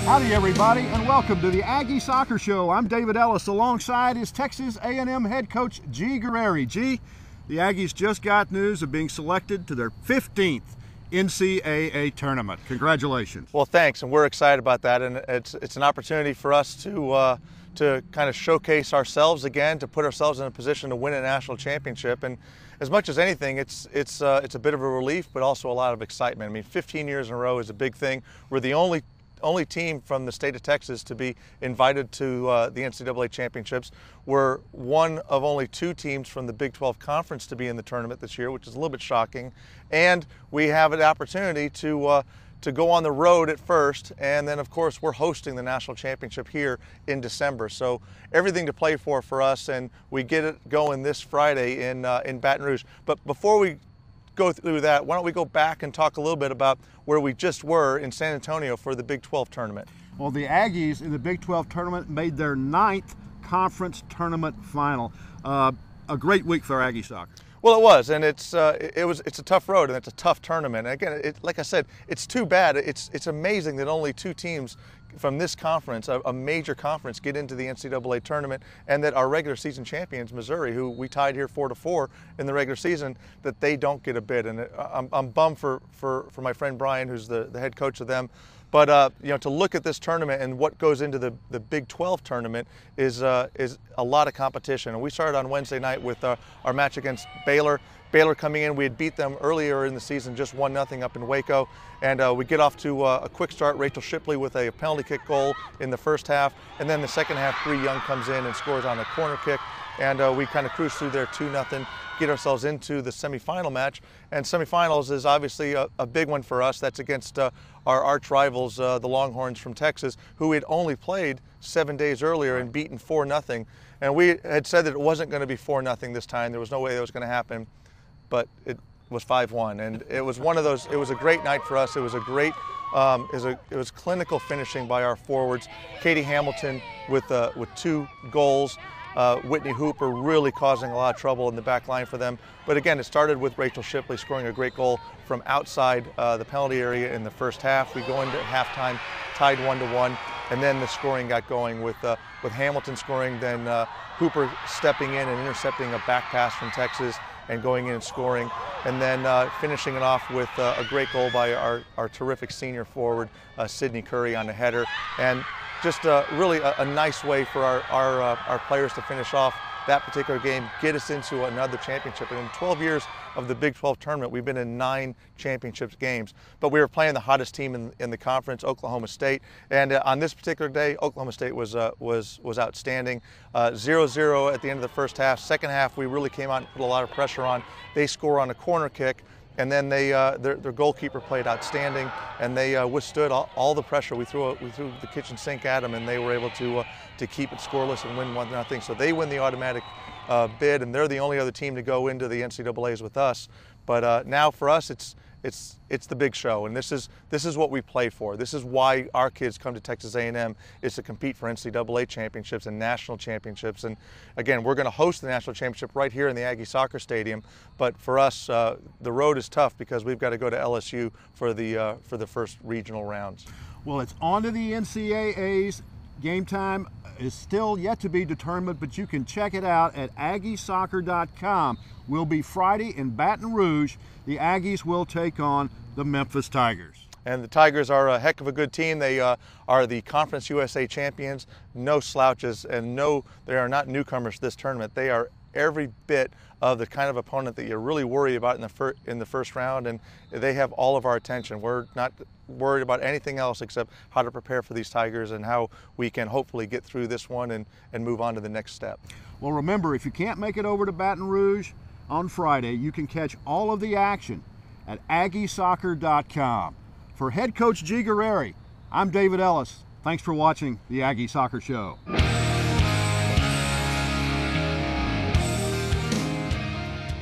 Howdy everybody, and welcome to the Aggie Soccer Show. I'm David Ellis, alongside is Texas A&M head coach G. Guerreri. G, the Aggies just got news of being selected to their 15th NCAA tournament. Congratulations. Well, thanks, and we're excited about that, and it's an opportunity for us to kind of showcase ourselves again, to put ourselves in a position to win a national championship. And as much as anything, it's a bit of a relief, but also a lot of excitement. I mean, 15 years in a row is a big thing. We're the only team from the state of Texas to be invited to the NCAA championships. We're one of only 2 teams from the Big 12 Conference to be in the tournament this year, which is a little bit shocking. And we have an opportunity to go on the road at first, and then of course we're hosting the national championship here in December. So everything to play for us, and we get it going this Friday in Baton Rouge. But before we go through that, why don't we go back and talk a little bit about where we just were in San Antonio for the Big 12 tournament. Well, the Aggies in the Big 12 tournament made their 9th conference tournament final. A great week for Aggie soccer. Well, it was, and it's a tough road, and it's a tough tournament. And again, like I said, it's too bad. It's amazing that only 2 teams from this conference, a major conference, get into the NCAA tournament, and that our regular season champions, Missouri, who we tied here 4-4 in the regular season, that they don't get a bid. And I'm bummed for my friend Brian, who's the head coach of them. But you know, to look at this tournament and what goes into the Big 12 tournament is a lot of competition. And we started on Wednesday night with our match against Baylor. Baylor coming in, we had beat them earlier in the season, just 1-0 up in Waco. And we get off to a quick start. Rachel Shipley with a penalty kick goal in the first half. And then the second half, Bree Young comes in and scores on a corner kick. And we kind of cruise through there 2-0, get ourselves into the semifinal match. And semifinals is obviously a big one for us. That's against our arch rivals, the Longhorns from Texas, who we had only played 7 days earlier and beaten 4-0. And we had said that it wasn't going to be 4-0 this time. There was no way that was going to happen. But it was 5-1, and it was one of those. It was a great night for us. It was a great, it was clinical finishing by our forwards. Katie Hamilton with 2 goals. Whitney Hooper really causing a lot of trouble in the back line for them. But again, it started with Rachel Shipley scoring a great goal from outside the penalty area in the first half. We go into halftime tied 1-1, and then the scoring got going with Hamilton scoring, then Hooper stepping in and intercepting a back pass from Texas and going in and scoring, and then finishing it off with a great goal by our terrific senior forward, Sydney Curry, on the header. And just really a nice way for our players to finish off that particular game, get us into another championship. And in 12 years of the Big 12 tournament, we've been in 9 championship games. But we were playing the hottest team in the conference, Oklahoma State. And on this particular day, Oklahoma State was outstanding. 0-0 at the end of the first half. Second half, we really came out and put a lot of pressure on. They score on a corner kick. And then their goalkeeper played outstanding, and they withstood all the pressure. We threw the kitchen sink at them, and they were able to keep it scoreless and win 1-0. So they win the automatic bid, and they're the only other team to go into the NCAAs with us. But now for us, it's the big show, and this is what we play for. This is why our kids come to Texas A&M, is to compete for NCAA championships and national championships. And again, we're going to host the national championship right here in the Aggie Soccer Stadium. But for us, the road is tough because we've got to go to LSU for the first regional rounds. Well, it's on to the NCAAs. Game time is still yet to be determined, but you can check it out at aggiesoccer.com. Will be Friday in Baton Rouge. The Aggies will take on the Memphis Tigers. And the Tigers are a heck of a good team. They are the Conference USA champions, no slouches, and they are not newcomers to this tournament. They are every bit of the kind of opponent that you really worry about in the first round, and they have all of our attention. We're not worried about anything else except how to prepare for these Tigers and how we can hopefully get through this one and move on to the next step. Well, remember, if you can't make it over to Baton Rouge on Friday, you can catch all of the action at aggiesoccer.com. For head coach G. Guerreri, I'm David Ellis. Thanks for watching the Aggie Soccer Show.